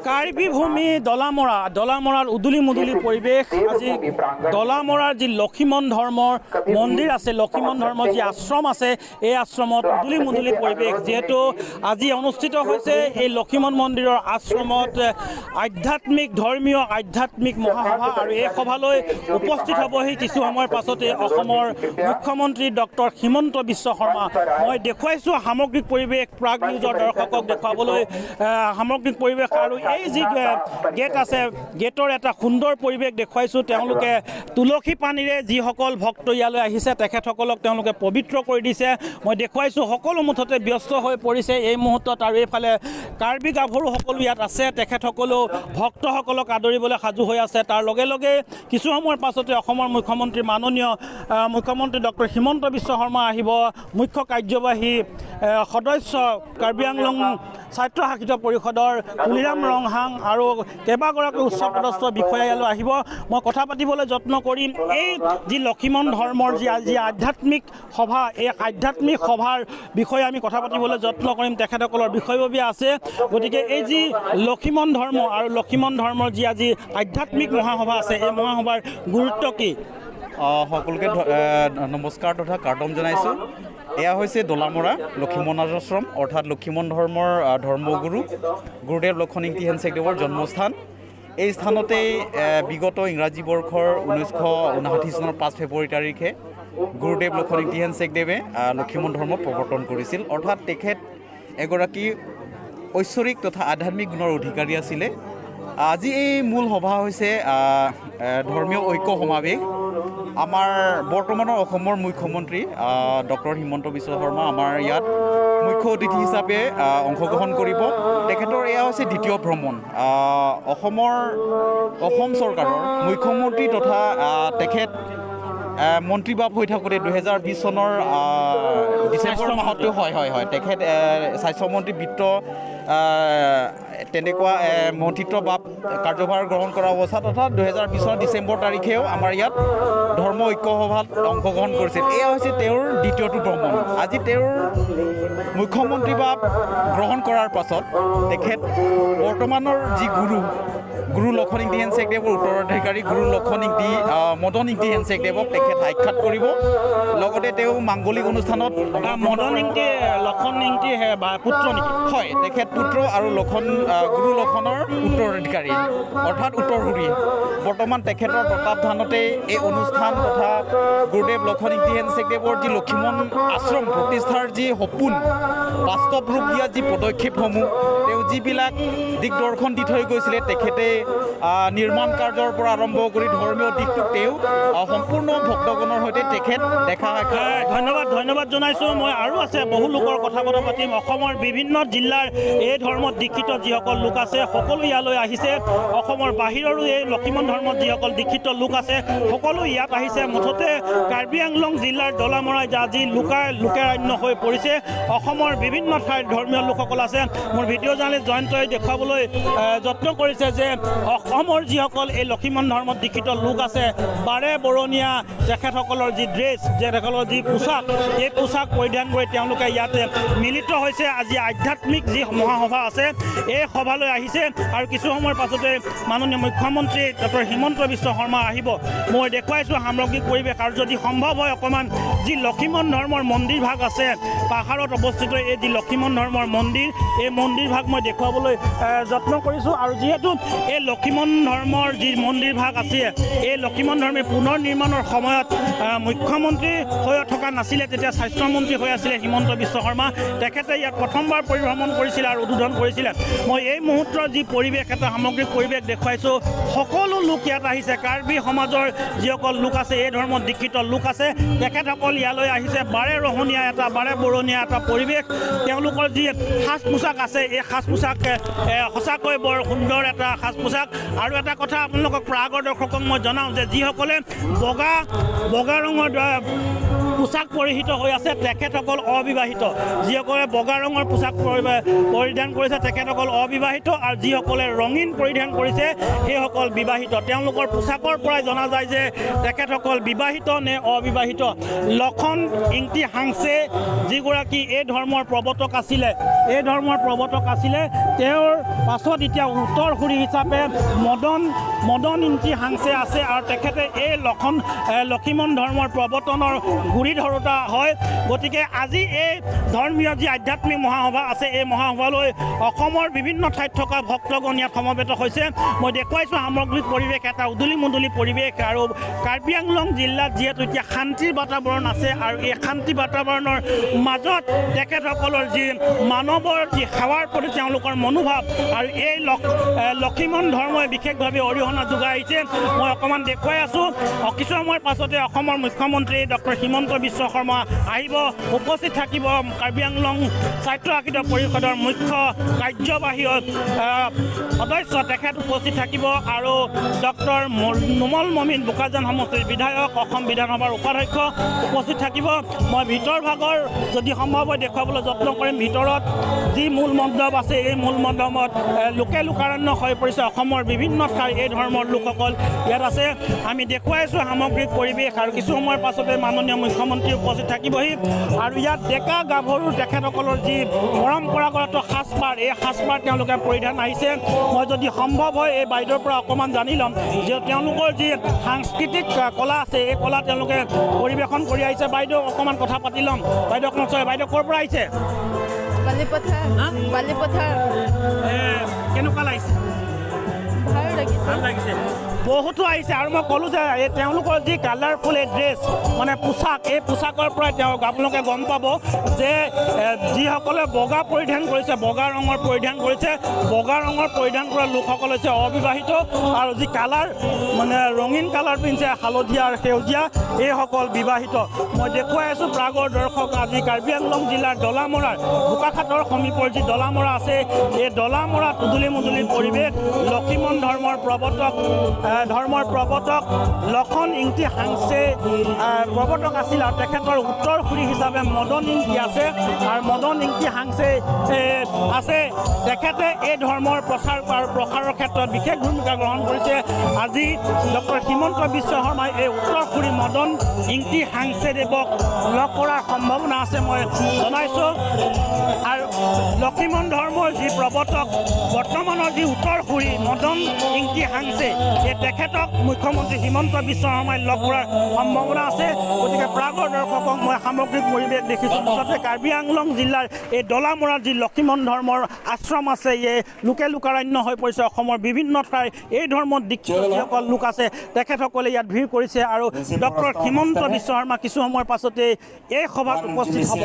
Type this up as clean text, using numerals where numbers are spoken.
কাৰ্বি ভূমি দলামৰাৰ উদুলি মুদুলি পৰিৱেশ। আজি দলামৰাৰ যি লক্ষীমন ধৰ্মৰ মন্দিৰ আছে, লক্ষীমন ধৰ্মৰ যি আশ্ৰম আছে, এই আশ্ৰমত উদুলি মুদুলি পৰিৱেশ। যিহেতু আজি অনুষ্ঠিত হৈছে এই লক্ষীমন মন্দিৰৰ আশ্ৰমত ধৰ্মীয় আধ্যাত্মিক মহাসভা, আৰু এই সভালৈ উপস্থিত হ'বহি কিছু সময়ৰ পাছতে অসমৰ মুখ্যমন্ত্ৰী ডক্টৰ হিমন্ত বিশ্ব শৰ্মা। মই দেখুৱাইছোঁ সামগ্ৰিক পৰিৱেশ, প্ৰাগ নিউজৰ দৰ্শকক দেখুৱাবলৈ সামগ্ৰিক পৰিৱেশ। আৰু এই যি গেট আছে, গেটৰ এটা সুন্দৰ পৰিৱেশ দেখুৱাইছোঁ। তেওঁলোকে তুলসী পানীৰে যিসকল ভক্ত ইয়ালৈ আহিছে তেখেতসকলক তেওঁলোকে পবিত্ৰ কৰি দিছে। মই দেখুৱাইছোঁ সকলো মুঠতে ব্যস্ত হৈ পৰিছে এই মুহূৰ্তত। আৰু এইফালে কাৰ্বি গাভৰুসকলো ইয়াত আছে, তেখেতসকলেও ভক্তসকলক আদৰিবলৈ সাজু হৈ আছে। তাৰ লগে লগে কিছু সময়ৰ পাছতে অসমৰ মাননীয় মুখ্যমন্ত্ৰী ডক্টৰ হিমন্ত বিশ্ব শৰ্মা আহিব। মুখ্য কাৰ্যবাহী সদস্য কাৰ্বি আংলং স্বায়ত্তশাসিত পৰিষদৰ তুলিৰাম ৰংহাং আৰু কেইবাগৰাকী উচ্চপদস্থ বিষয়া ইয়ালৈ আহিব। মই কথা পাতিবলৈ যত্ন কৰিম। এই যি লক্ষীমন ধৰ্মৰ যি আধ্যাত্মিক সভা, এই আধ্যাত্মিক সভাৰ বিষয়ে আমি কথা পাতিবলৈ যত্ন কৰিম। তেখেতসকলৰ বিষয়ববীয়া আছে। গতিকে এই যি লক্ষীমন ধৰ্ম আৰু লক্ষীমন ধৰ্মৰ যি আজি আধ্যাত্মিক মহাসভা আছে, এই মহাসভাৰ গুৰুত্ব কি? সকলোকে নমস্কাৰ তথা কাৰ্টম জনাইছোঁ। এয়া হৈছে দলামৰা লক্ষীমন আশ্ৰম, অৰ্থাৎ লক্ষীমন ধৰ্মৰ ধৰ্মগুৰু গুৰুদেৱ লক্ষ্মণিংতি হেনচেকদেৱৰ জন্মস্থান। এই স্থানতেই বিগত ইংৰাজী বৰ্ষৰ 1959 চনৰ 5 ফেব্ৰুৱাৰী তাৰিখে গুৰুদেৱ লক্ষ্মণিংতি হেনচেকদেৱে লক্ষীমন ধৰ্ম প্ৰৱৰ্তন কৰিছিল। অৰ্থাৎ তেখেত এগৰাকী ঐশ্বৰিক তথা আধ্যাত্মিক গুণৰ অধিকাৰী আছিলে। আজি এই মূল সভা হৈছে ধৰ্মীয় ঐক্য সমাৱেশ। আমাৰ বৰ্তমানৰ অসমৰ মুখ্যমন্ত্ৰী ডক্টৰ হিমন্ত বিশ্ব শৰ্মা আমাৰ ইয়াত মুখ্য অতিথি হিচাপে অংশগ্ৰহণ কৰিব। তেখেতৰ এয়া হৈছে দ্বিতীয় ভ্ৰমণ। অসম চৰকাৰৰ মুখ্যমন্ত্ৰী তথা তেখেত মন্ত্ৰীভাৱ হৈ থাকোঁতে 2020 চনৰ ডিচেম্বৰ মাহতে হয় তেখেত স্বাস্থ্যমন্ত্ৰী বিত্ত তেনেকুৱা মন্ত্ৰিত্ব বা কাৰ্যভাৰ গ্ৰহণ কৰা অৱস্থাত, অৰ্থাৎ 2020 চনৰ ডিচেম্বৰ তাৰিখেও আমাৰ ইয়াত ধৰ্ম ঐক্য সভাত অংশগ্ৰহণ কৰিছিল। এয়া হৈছে তেওঁৰ দ্বিতীয়টো ভ্ৰমণ। আজি তেওঁৰ মুখ্যমন্ত্ৰীভাৱ গ্ৰহণ কৰাৰ পাছত তেখেত বৰ্তমানৰ যি গুৰু লক্ষ্মণিংতি হেনচেকদেৱৰ উত্তৰাধিকাৰী গুৰু লক্ষ্মণিংতি মদনইংতি হেনচেকদেৱক তেখেত সাক্ষাৎ কৰিব। লগতে তেওঁ মাংগলিক অনুষ্ঠানত মদনইংতি লক্ষ্মণিংতি পুত্ৰ নেকি? হয়, তেখেত পুত্ৰ আৰু গুৰু লক্ষণৰ উত্তৰাধিকাৰী, অৰ্থাৎ উত্তৰসূৰী। বৰ্তমান তেখেতৰ তত্বাৱধানতেই এই অনুষ্ঠান তথা গুৰুদেৱ লক্ষ্মণিংতি হেনচেকদেৱৰ যি লক্ষীমন আশ্ৰম প্ৰতিষ্ঠাৰ যি সপোন বাস্তৱ ৰূপ দিয়া যি পদক্ষেপসমূহ তেওঁ যিবিলাক দিগদৰ্শন দি থৈ গৈছিলে, তেখেতে নিৰ্মাণ কাৰ্যৰ পৰা আৰম্ভ কৰি ধৰ্মীয় দিশটোক তেওঁ সম্পূৰ্ণ ভক্তগণৰ সৈতে তেখেত দেখা ধন্যবাদ জনাইছোঁ। মই আৰু আছে বহু লোকৰ কথা পাতিম। অসমৰ বিভিন্ন জিলাৰ এই ধৰ্মত দীক্ষিত যিসকল লোক আছে সকলো ইয়ালৈ আহিছে। অসমৰ বাহিৰৰো এই লক্ষীমন ধৰ্মত যিসকল দীক্ষিত লোক আছে সকলো ইয়াত আহিছে। মুঠতে কাৰ্বি আংলং জিলাৰ দলামৰাই আজি লোকাৰণ্য হৈ পৰিছে। অসমৰ বিভিন্ন ঠাইৰ ধৰ্মীয় লোকসকল আছে। মোৰ ভিডিঅ' জাৰ্নেলিষ্ট জয়ন্তই দেখুৱাবলৈ যত্ন কৰিছে যে অসমৰ যিসকল এই লক্ষীমন ধৰ্মত দীক্ষিত লোক আছে, বাৰে বৰণীয়া তেখেতসকলৰ যি ড্ৰেছ, তেখেতসকলৰ যি পোচাক, এই পোচাক পৰিধান কৰি তেওঁলোকে ইয়াতে মিলিত হৈছে। আজি আধ্যাত্মিক যি মহাসভা আছে এই সভালৈ আহিছে। আৰু কিছু সময়ৰ পাছতে মাননীয় মুখ্যমন্ত্ৰী ডক্টৰ হিমন্ত বিশ্ব শৰ্মা আহিব। মই দেখুৱাইছোঁ সামগ্ৰিক পৰিৱেশ। আৰু যদি সম্ভৱ হয় অকণমান যি লক্ষীমন ধৰ্মৰ মন্দিৰ ভাগ আছে, পাহাৰত অৱস্থিত এই যি লক্ষীমন ধৰ্মৰ মন্দিৰ, এই মন্দিৰ ভাগ মই দেখুৱাবলৈ যত্ন কৰিছোঁ। আৰু যিহেতু এই লক্ষীমন ধৰ্মৰ যি মন্দিৰ ভাগ আছে, এই লক্ষীমন ধৰ্মে পুনৰ নিৰ্মাণৰ সময়ত মুখ্যমন্ত্ৰী হৈ থকা নাছিলে, তেতিয়া স্বাস্থ্যমন্ত্ৰী হৈ আছিলে হিমন্ত বিশ্ব শৰ্মা। তেখেতে ইয়াত প্ৰথমবাৰ পৰিভ্ৰমণ কৰিছিলে আৰু উদ্বোধন কৰিছিলে। মই এই মুহূৰ্তৰ যি পৰিৱেশ, এটা সামগ্ৰিক পৰিৱেশ দেখুৱাইছোঁ। সকলো লোক ইয়াত আহিছে। কাৰ্বি সমাজৰ যিসকল লোক আছে, এই ধৰ্মত দীক্ষিত লোক আছে, তেখেতসকল ইয়ালৈ আহিছে। বাৰে বৰণীয়া এটা পৰিৱেশ। তেওঁলোকৰ যি সাজ পোছাক আছে, এই সাজ পোছাক সঁচাকৈ বৰ সুন্দৰ এটা সাজ পোছাক। আৰু এটা কথা আপোনালোকক প্ৰাগৰ দৰ্শকক মই জনাওঁ যে যিসকলে বগা ৰঙৰ পোছাক পৰিহিত হৈ আছে তেখেতসকল অবিবাহিত। যিসকলে বগা ৰঙৰ পোছাক পৰিধান কৰিছে তেখেতসকল অবিবাহিত, আৰু যিসকলে ৰঙীন পৰিধান কৰিছে সেইসকল বিবাহিত। তেওঁলোকৰ পোছাকৰ পৰাই জনা যায় যে তেখেতসকল বিবাহিত নে অবিবাহিত। লক্ষ্মণইংতি হাংছে যিগৰাকী এই ধৰ্মৰ প্ৰৱৰ্তক আছিলে, তেওঁৰ পাছত এতিয়া উত্তৰসূৰী হিচাপে মদন ইংতি হাংছে আছে আৰু তেখেতে এই লক্ষীমন ধৰ্মৰ প্ৰৱৰ্তনৰ গুৰি ধৰোতা হয়। গতিকে আজি এই ধৰ্মীয় যি আধ্যাত্মিক মহাসভা আছে এই মহাসভালৈ অসমৰ বিভিন্ন ঠাইত থকা ভক্তগণ ইয়াত সমবেত হৈছে। মই দেখুৱাইছোঁ সামগ্ৰিক পৰিৱেশ এটা উদুলি মুদুলি পৰিৱেশ আৰু কাৰ্বি আংলং জিলাত যিহেতু এতিয়া শান্তিৰ বাতাবৰণ আছে আৰু এই শান্তি বাতাবৰণৰ মাজত তেখেতসকলৰ যি মানৱৰ যি সেৱাৰ প্ৰতি তেওঁলোকৰ মনোভাৱ আৰু এই লক্ষীমন ধৰ্মই বিশেষভাৱে অৰিহণা যোগাই আহিছে। মই অকণমান দেখুৱাই আছোঁ। কিছু সময়ৰ পাছতে অসমৰ মুখ্যমন্ত্ৰী ডক্টৰ হিমন্ত বিশ্ব শৰ্মা আহিব, উপস্থিত থাকিব কাৰ্বি আংলং স্বায়ত্তশাসিত পৰিষদৰ মুখ্য কাৰ্যবাহী সদস্য তেখেত উপস্থিত থাকিব আৰু ডক্টৰ নুমল মমিন বোকাজান সমষ্টিৰ বিধায়ক, অসম বিধানসভাৰ উপাধ্যক্ষ উপস্থিত থাকিব। মই ভিতৰ ভাগৰ যদি সম্ভৱ হয় দেখুৱাবলৈ যত্ন কৰিম। ভিতৰত যি মূল মণ্ডপ আছে এই মূল মণ্ডপত লোকে লোকাৰণ্য হৈ পৰিছে। অসমৰ বিভিন্ন ঠাইৰ এই ধৰ্মৰ লোকসকল ইয়াত আছে। আমি দেখুৱাইছোঁ সামগ্ৰিক পৰিৱেশ আৰু কিছু সময়ৰ পাছতে মাননীয় মুখ্যমন্ত্ৰী উপস্থিত থাকিবহি আৰু ইয়াত ডেকা গাভৰু তেখেতসকলৰ যি পৰম্পৰাগত সাজপাৰ এই সাজপাৰ তেওঁলোকে পৰিধান আহিছে। মই যদি সম্ভৱ হয় এই বাইদেউৰ পৰা অকণমান জানি ল'ম যে তেওঁলোকৰ যি সাংস্কৃতিক কলা আছে এই কলা তেওঁলোকে পৰিৱেশন কৰি আহিছে। বাইদেউ অকণমান কথা পাতি ল'ম। বাইদেউ অকণমান চয়, বাইদেউ ক'ৰ পৰা আহিছে? বালিপথাৰ। কেনেকুৱা লাগিছে? ভাল লাগিছে। বহুতো আহিছে আৰু মই ক'লোঁ যে এই তেওঁলোকৰ যি কালাৰফুল এই ড্ৰেছ মানে পোচাক, এই পোচাকৰ পৰাই আপোনালোকে গম পাব যে যিসকলে বগা পৰিধান কৰিছে, বগা ৰঙৰ পৰিধান কৰিছে, বগা ৰঙৰ পৰিধান কৰা লোকসকল হৈছে অবিবাহিত আৰু যি কালাৰ মানে ৰঙীন কালাৰ পিন্ধিছে হালধীয়া আৰু সেউজীয়া এইসকল বিবাহিত। মই দেখুৱাই আছোঁ প্ৰাগৰ দৰ্শক আজি কাৰ্বি আংলং জিলাৰ দলামৰাৰ বোকাখাটৰ সমীপৰ যি দলামৰা আছে এই দলামৰাত উদুলি মুদুলি পৰিৱেশ। লক্ষীমন ধৰ্মৰ প্ৰৱৰ্তক লক্ষণ ইংতি হাংছে প্ৰৱৰ্তক আছিল আৰু তেখেতৰ উত্তৰসূৰী হিচাপে মদন ইংতি আছে আৰু মদন ইংতি হাংছে আছে। তেখেতে এই ধৰ্মৰ প্ৰচাৰ আৰু প্ৰসাৰৰ ক্ষেত্ৰত বিশেষ ভূমিকা গ্ৰহণ কৰিছে। আজি ডক্টৰ হিমন্ত বিশ্ব শৰ্মাই এই উত্তৰসূৰী মদন ইংতি হাংছে দেৱক লগ কৰাৰ সম্ভাৱনা আছে মই জনাইছোঁ। আৰু লক্ষীমন ধৰ্মৰ যি প্ৰৱৰ্তক বৰ্তমানৰ যি উত্তৰসূৰী মদন ইংতি হাংছে এই তেখেতক মুখ্যমন্ত্ৰী হিমন্ত বিশ্ব শৰ্মাই লগ কৰাৰ সম্ভাৱনা আছে। গতিকে প্ৰাগৰ দৰ্শকক মই সামগ্ৰিক পৰিৱেশ দেখিছোঁ। পিছতে কাৰ্বি আংলং জিলাৰ এই দলামৰাৰ যি লক্ষীমন ধৰ্মৰ আশ্ৰম আছে এই লোকে লোকাৰণ্য হৈ পৰিছে। অসমৰ বিভিন্ন ঠাইৰ এই ধৰ্মত দীক্ষিত যিসকল লোক আছে তেখেতসকলে ইয়াত ভিৰ কৰিছে আৰু ডক্টৰ হিমন্ত বিশ্ব শৰ্মা কিছু সময়ৰ পাছতে এই সভাত উপস্থিত হ'ব।